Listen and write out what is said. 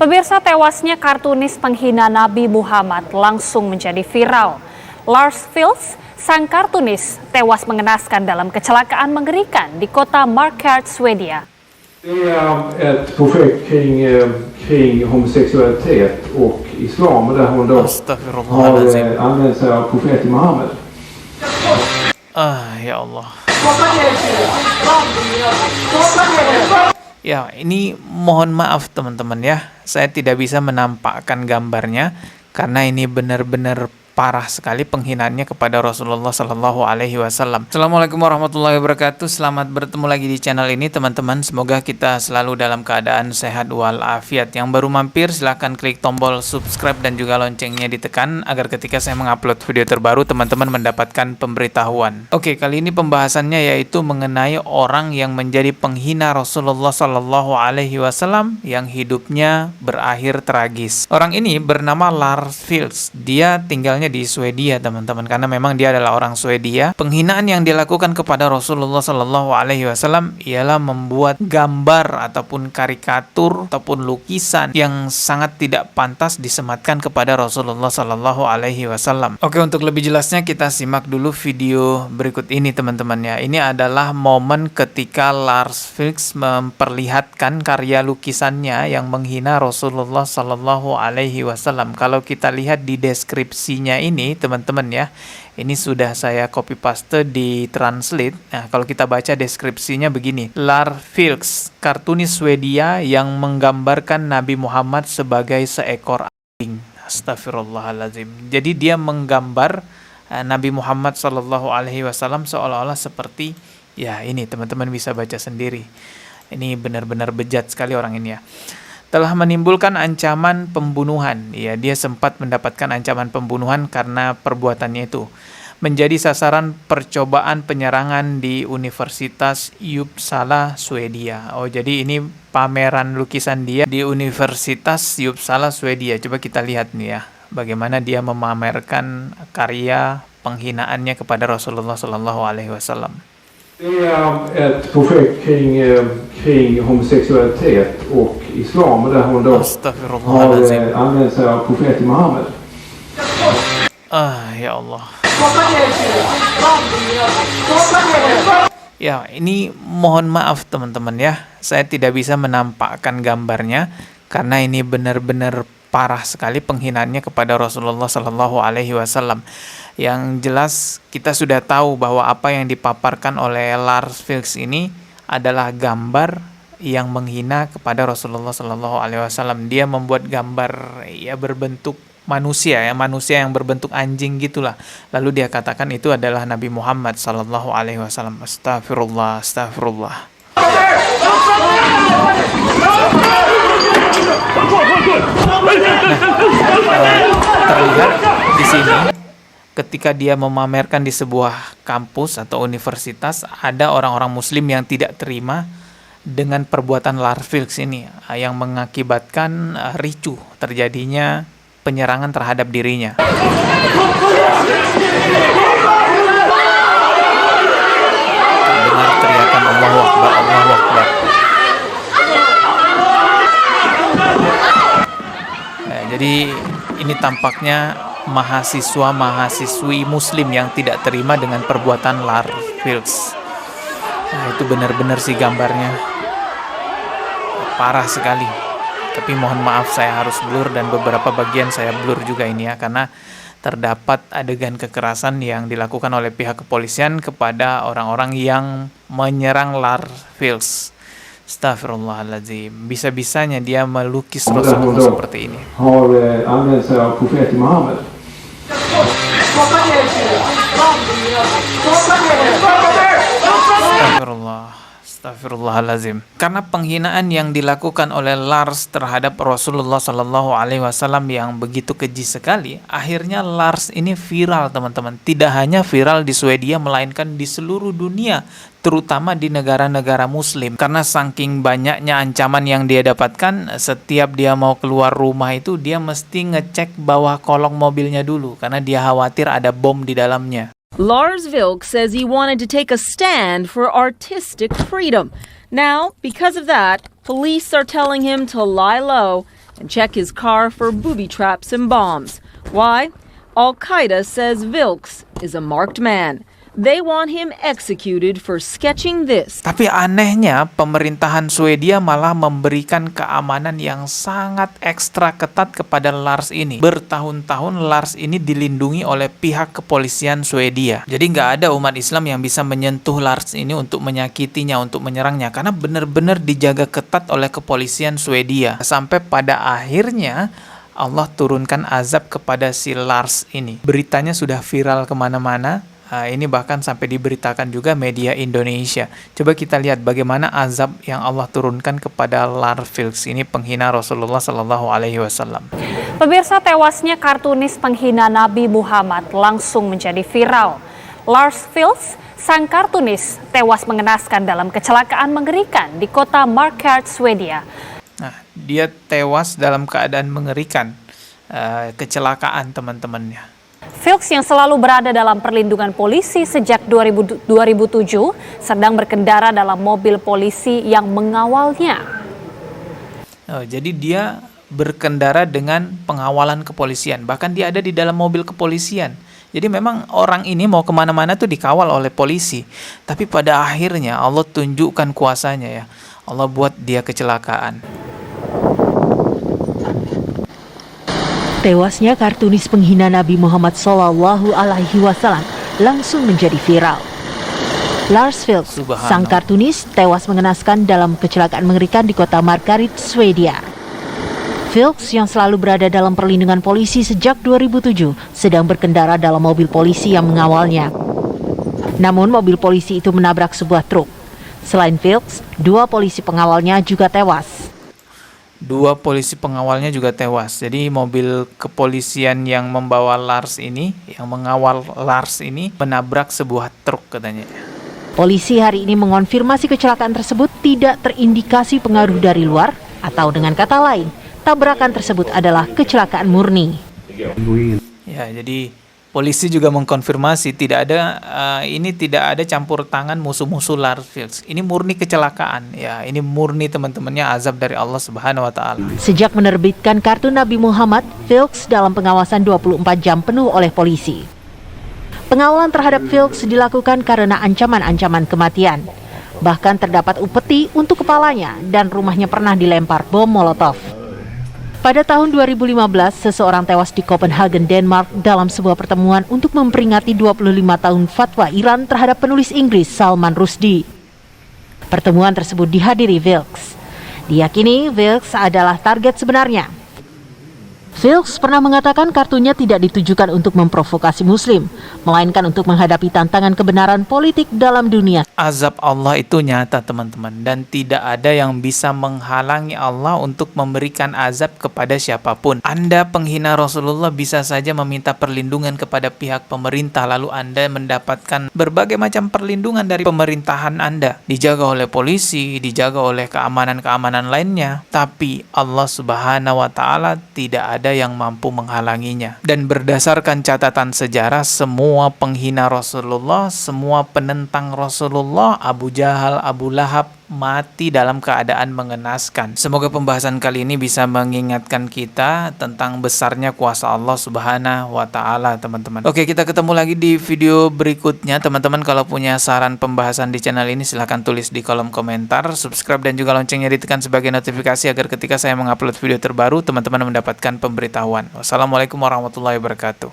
Pemirsa, tewasnya kartunis penghina Nabi Muhammad langsung menjadi viral. Lars Vilks, sang kartunis, tewas mengenaskan dalam kecelakaan mengerikan di kota Markaryd, Swedia. Det är ett projekt kring homosexualitet och islam där hon då har använt sig av profeten Muhammed. Ya Allah. Ya, ini mohon maaf teman-teman ya. Saya tidak bisa menampakkan gambarnya karena ini benar-benar parah sekali penghinaannya kepada Rasulullah Sallallahu Alaihi Wasallam. Assalamualaikum warahmatullahi wabarakatuh. Selamat bertemu lagi di channel ini teman-teman. Semoga kita selalu dalam keadaan sehat walafiat. Yang baru mampir silahkan klik tombol subscribe dan juga loncengnya ditekan agar ketika saya mengupload video terbaru teman-teman mendapatkan pemberitahuan. Oke, kali ini pembahasannya yaitu mengenai orang yang menjadi penghina Rasulullah Sallallahu Alaihi Wasallam yang hidupnya berakhir tragis. Orang ini bernama Lars Vilks. Dia tinggalnya di Swedia teman-teman, karena memang dia adalah orang Swedia. Penghinaan yang dilakukan kepada Rasulullah Sallallahu Alaihi Wasallam ialah membuat gambar ataupun karikatur ataupun lukisan yang sangat tidak pantas disematkan kepada Rasulullah Sallallahu Alaihi Wasallam. Oke, untuk lebih jelasnya kita simak dulu video berikut ini teman-teman ya. Ini adalah momen ketika Lars Vilks memperlihatkan karya lukisannya yang menghina Rasulullah Sallallahu Alaihi Wasallam. Kalau kita lihat di deskripsinya ini teman-teman ya, ini sudah saya copy paste di translate. Nah, kalau kita baca deskripsinya begini: Lars Vilks, kartunis Swedia yang menggambarkan Nabi Muhammad sebagai seekor anjing. Astagfirullahaladzim. Jadi dia menggambar Nabi Muhammad Sallallahu Alaihi Wasallam seolah-olah seperti, ya ini teman-teman bisa baca sendiri. Ini benar-benar bejat sekali orang ini ya. Telah menimbulkan ancaman pembunuhan. Ya, dia sempat mendapatkan ancaman pembunuhan karena perbuatannya itu. Menjadi sasaran percobaan penyerangan di Universitas Uppsala, Swedia. Oh, jadi ini pameran lukisan dia di Universitas Uppsala, Swedia. Coba kita lihat nih ya, bagaimana dia memamerkan karya penghinaannya kepada Rasulullah Sallallahu Alaihi Wasallam. Det är ett projekt kring homosexualitet och islam där hon då har använt sig av profeten Muhammed. Ya Allah. Ya, ini mohon maaf teman-teman ya. Saya tidak bisa menampakkan gambarnya karena ini benar-benar parah sekali penghinaannya kepada Rasulullah Sallallahu Alaihi Wasallam. Yang jelas kita sudah tahu bahwa apa yang dipaparkan oleh Lars Vilks ini adalah gambar yang menghina kepada Rasulullah Sallallahu Alaihi Wasallam. Dia membuat gambar ya berbentuk manusia ya, manusia yang berbentuk anjing gitulah. Lalu dia katakan itu adalah Nabi Muhammad Sallallahu Alaihi Wasallam. Astagfirullah, astagfirullah. Terlihat di sini ketika dia memamerkan di sebuah kampus atau universitas, ada orang-orang muslim yang tidak terima dengan perbuatan Lars Vilks ini yang mengakibatkan ricuh terjadinya penyerangan terhadap dirinya. Dengar teriakan Allahu Akbar, Allahu Akbar. Jadi ini tampaknya mahasiswa-mahasiswi muslim yang tidak terima dengan perbuatan Lars Vilks. Nah, itu benar-benar sih gambarnya parah sekali. Tapi mohon maaf saya harus blur dan beberapa bagian saya blur juga ini ya, karena terdapat adegan kekerasan yang dilakukan oleh pihak kepolisian kepada orang-orang yang menyerang Lars Vilks. Astagfirullahaladzim. Bisa-bisanya dia melukis Rasulullah seperti ini. Astagfirullahaladzim. Karena penghinaan yang dilakukan oleh Lars terhadap Rasulullah Sallallahu Alaihi Wasallam yang begitu keji sekali, akhirnya Lars ini viral teman-teman. Tidak hanya viral di Swedia, melainkan di seluruh dunia, terutama di negara-negara muslim. Karena saking banyaknya ancaman yang dia dapatkan, setiap dia mau keluar rumah itu dia mesti ngecek bawah kolong mobilnya dulu, karena dia khawatir ada bom di dalamnya. Lars Vilks says he wanted to take a stand for artistic freedom. Now, because of that, police are telling him to lie low and check his car for booby traps and bombs. Why? Al-Qaeda says Vilks is a marked man. They want him executed for sketching this. Tapi anehnya, pemerintahan Swedia malah memberikan keamanan yang sangat ekstra ketat kepada Lars ini. Bertahun-tahun Lars ini dilindungi oleh pihak kepolisian Swedia. Jadi nggak ada umat Islam yang bisa menyentuh Lars ini untuk menyakitinya, untuk menyerangnya. Karena benar-benar dijaga ketat oleh kepolisian Swedia. Sampai pada akhirnya Allah turunkan azab kepada si Lars ini. Beritanya sudah viral kemana-mana. Ini bahkan sampai diberitakan juga media Indonesia. Coba kita lihat bagaimana azab yang Allah turunkan kepada Lars Vilks ini, penghina Rasulullah Sallallahu Alaihi Wasallam. Pemirsa, tewasnya kartunis penghina Nabi Muhammad langsung menjadi viral. Lars Vilks, sang kartunis, tewas mengenaskan dalam kecelakaan mengerikan di kota Markaryd, Swedia. Nah, dia tewas dalam keadaan mengerikan, kecelakaan teman-temannya. Vilks yang selalu berada dalam perlindungan polisi sejak 2007 sedang berkendara dalam mobil polisi yang mengawalnya. Jadi dia berkendara dengan pengawalan kepolisian. Bahkan dia ada di dalam mobil kepolisian. Jadi memang orang ini mau kemana-mana tuh dikawal oleh polisi. Tapi pada akhirnya Allah tunjukkan kuasanya ya. Allah buat dia kecelakaan. Tewasnya kartunis penghina Nabi Muhammad Sallallahu Alaihi Wasallam langsung menjadi viral. Lars Vilks, sang kartunis, tewas mengenaskan dalam kecelakaan mengerikan di kota Markaryd, Swedia. Vilks yang selalu berada dalam perlindungan polisi sejak 2007 sedang berkendara dalam mobil polisi yang mengawalnya. Namun mobil polisi itu menabrak sebuah truk. Selain Vilks, 2 polisi pengawalnya juga tewas. 2 polisi pengawalnya juga tewas. Jadi mobil kepolisian yang membawa Lars ini, yang mengawal Lars ini, menabrak sebuah truk katanya. Polisi hari ini mengonfirmasi kecelakaan tersebut tidak terindikasi pengaruh dari luar, atau dengan kata lain, tabrakan tersebut adalah kecelakaan murni. Ya, jadi polisi juga mengkonfirmasi tidak ada campur tangan musuh-musuh Lars Vilks. Ini murni kecelakaan. Ya, ini murni teman-temannya azab dari Allah Subhanahu wa taala. Sejak menerbitkan kartu Nabi Muhammad, Vilks dalam pengawasan 24 jam penuh oleh polisi. Pengawalan terhadap Vilks dilakukan karena ancaman-ancaman kematian. Bahkan terdapat upeti untuk kepalanya dan rumahnya pernah dilempar bom Molotov. Pada tahun 2015, seseorang tewas di Copenhagen, Denmark dalam sebuah pertemuan untuk memperingati 25 tahun fatwa Iran terhadap penulis Inggris Salman Rushdie. Pertemuan tersebut dihadiri Vilks. Diyakini Vilks adalah target sebenarnya. Vilks pernah mengatakan kartunya tidak ditujukan untuk memprovokasi muslim, melainkan untuk menghadapi tantangan kebenaran politik dalam dunia. Azab Allah itu nyata teman-teman, dan tidak ada yang bisa menghalangi Allah untuk memberikan azab kepada siapapun. Anda penghina Rasulullah bisa saja meminta perlindungan kepada pihak pemerintah, lalu Anda mendapatkan berbagai macam perlindungan dari pemerintahan Anda. Dijaga oleh polisi, dijaga oleh keamanan-keamanan lainnya. Tapi Allah Subhanahu wa taala tidak ada yang mampu menghalanginya. Dan berdasarkan catatan sejarah, semua penghina Rasulullah, semua penentang Rasulullah, Abu Jahal, Abu Lahab, mati dalam keadaan mengenaskan. Semoga pembahasan kali ini bisa mengingatkan kita tentang besarnya kuasa Allah Subhanahu wa taala, teman-teman. Oke, kita ketemu lagi di video berikutnya. Teman-teman kalau punya saran pembahasan di channel ini silahkan tulis di kolom komentar, subscribe dan juga loncengnya ditekan sebagai notifikasi agar ketika saya mengupload video terbaru teman-teman mendapatkan pemberitahuan. Wassalamualaikum warahmatullahi wabarakatuh.